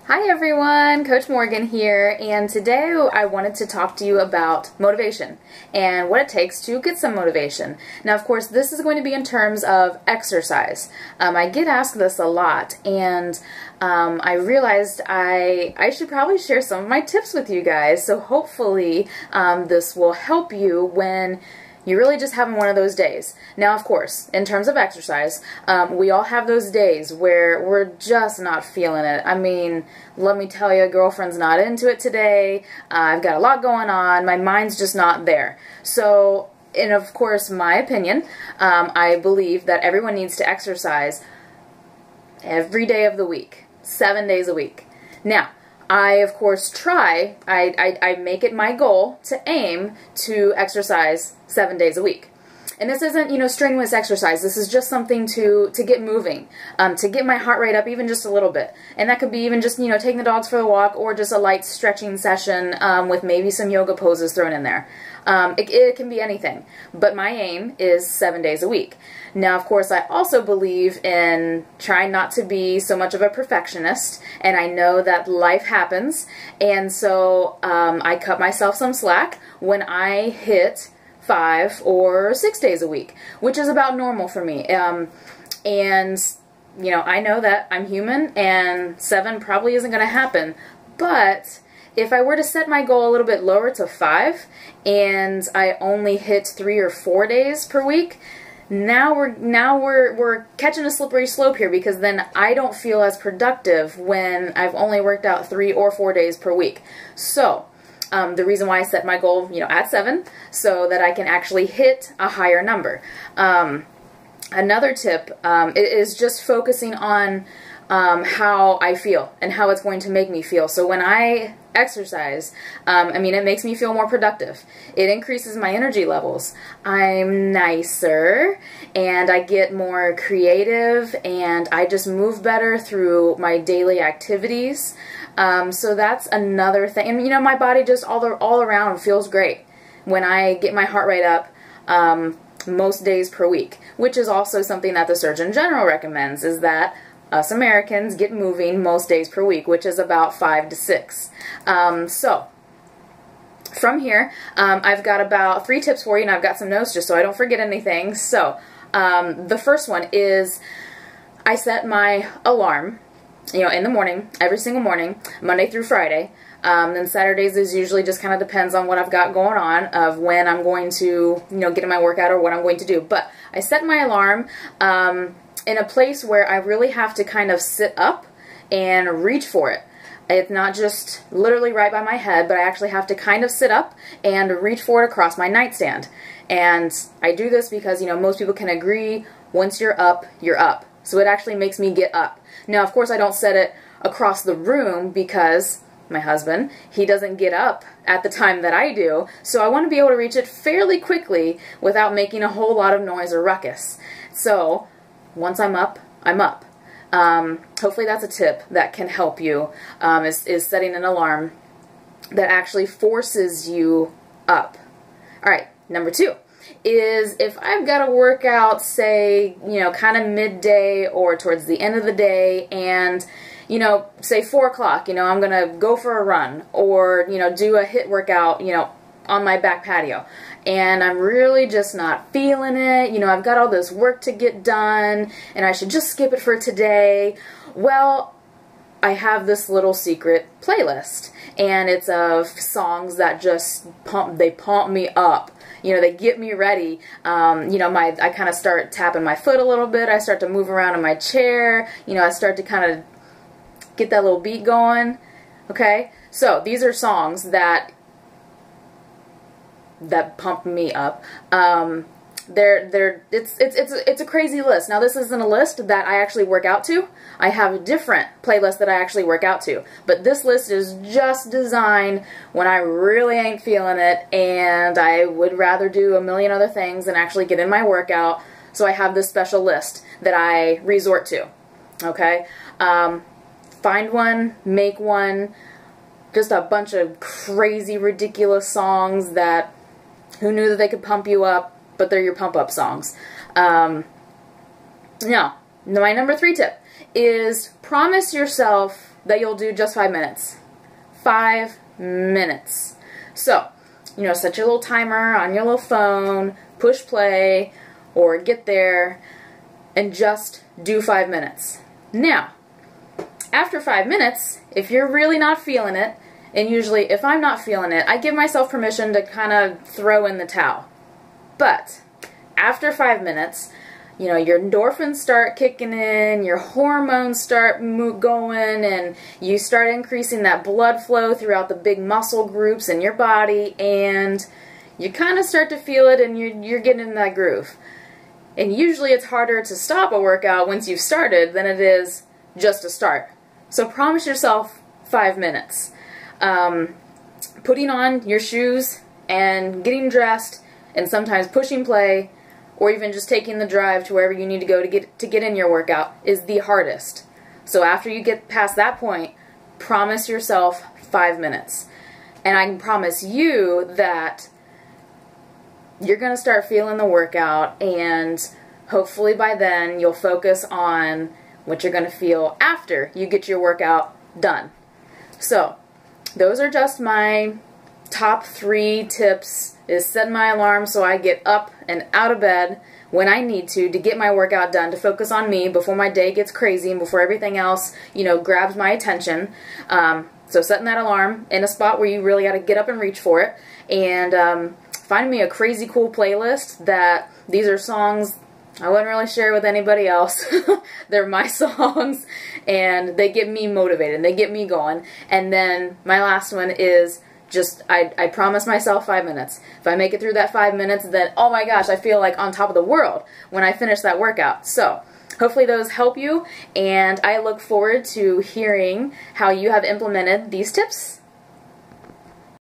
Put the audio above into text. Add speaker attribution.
Speaker 1: Hi everyone, Coach Morgan here, and today I wanted to talk to you about motivation and what it takes to get some motivation. Now, of course, this is going to be in terms of exercise. I get asked this a lot, and I realized I should probably share some of my tips with you guys, so hopefully this will help you when you're really just having one of those days. Now, of course, in terms of exercise, we all have those days where we're just not feeling it. I mean, let me tell you, girlfriend's not into it today. I've got a lot going on. My mind's just not there. So, and of course, my opinion, I believe that everyone needs to exercise every day of the week, 7 days a week. Now, I, of course, I make it my goal to aim to exercise 7 days a week. And this isn't, strenuous exercise. This is just something to get moving, to get my heart rate up even just a little bit. And that could be even just, taking the dogs for a walk or just a light stretching session with maybe some yoga poses thrown in there. It can be anything. But my aim is 7 days a week. Now, of course, I also believe in trying not to be so much of a perfectionist, and I know that life happens, and so I cut myself some slack when I hit 5 or 6 days a week, which is about normal for me. And, I know that I'm human, and 7 probably isn't going to happen, but if I were to set my goal a little bit lower to 5, and I only hit 3 or 4 days per week, now we're catching a slippery slope here, because then I don't feel as productive when I've only worked out 3 or 4 days per week. So the reason why I set my goal, at 7, so that I can actually hit a higher number. Another tip is just focusing on how I feel and how it's going to make me feel. So when I exercise, it makes me feel more productive. It increases my energy levels. I'm nicer, and I get more creative, and I just move better through my daily activities. So that's another thing. And my body just all around feels great when I get my heart rate up most days per week, which is also something that the Surgeon General recommends, is that us Americans get moving most days per week, which is about 5 to 6. So from here, I've got about 3 tips for you, and I've got some notes just so I don't forget anything. So the first one is I set my alarm, in the morning, every single morning, Monday through Friday. Then Saturdays is usually just kind of depends on what I've got going on, of when I'm going to, get in my workout or what I'm going to do. But I set my alarm in a place where I really have to kind of sit up and reach for it. It's not just literally right by my head, but I actually have to kind of sit up and reach for it across my nightstand. And I do this because, most people can agree, once you're up, you're up. So it actually makes me get up. Now, of course, I don't set it across the room because my husband, he doesn't get up at the time that I do, so I want to be able to reach it fairly quickly without making a whole lot of noise or ruckus. So once I'm up, I'm up. Hopefully that's a tip that can help you, is setting an alarm that actually forces you up. Alright, number 2 is if I've got to work out, say, kind of midday or towards the end of the day, and say 4 o'clock, I'm going to go for a run or, do a HIIT workout, on my back patio. And I'm really just not feeling it. I've got all this work to get done, and I should just skip it for today. Well, I have this little secret playlist, and it's of songs that just pump me up. They get me ready. I kind of start tapping my foot a little bit. I start to move around in my chair. I start to kind of get that little beat going. Okay? So these are songs that pump me up. It's a crazy list. Now, this isn't a list that I actually work out to. I have a different playlist that I actually work out to. But this list is just designed when I really ain't feeling it, and I would rather do a million other things than actually get in my workout. So I have this special list that I resort to. Okay? Find one, make one, just a bunch of crazy, ridiculous songs that who knew that they could pump you up, but they're your pump-up songs. Now, my number 3 tip is promise yourself that you'll do just 5 minutes. 5 minutes. So, you know, set your little timer on your little phone, push play, or get there, and just do 5 minutes. Now, after 5 minutes, if you're really not feeling it, and usually if I'm not feeling it, I give myself permission to kind of throw in the towel. But after 5 minutes, you know, your endorphins start kicking in, your hormones start going, and you start increasing that blood flow throughout the big muscle groups in your body, and you kind of start to feel it, and you're getting in that groove. And usually it's harder to stop a workout once you've started than it is just to start. So promise yourself 5 minutes. Putting on your shoes and getting dressed, and sometimes pushing play, or even just taking the drive to wherever you need to go to get in your workout is the hardest. So after you get past that point, promise yourself 5 minutes. And I can promise you that you're going to start feeling the workout, and hopefully by then you'll focus on what you're going to feel after you get your workout done. So those are just my top 3 tips. Is set my alarm so I get up and out of bed when I need to get my workout done, to focus on me before my day gets crazy and before everything else, you know, grabs my attention. So setting that alarm in a spot where you really got to get up and reach for it, and find me a crazy cool playlist that these are songs I wouldn't really share with anybody else. They're my songs, and they get me motivated, they get me going. And then my last one is just, I promise myself 5 minutes. If I make it through that 5 minutes, then, oh my gosh, I feel like on top of the world when I finish that workout. So, hopefully those help you, and I look forward to hearing how you have implemented these tips.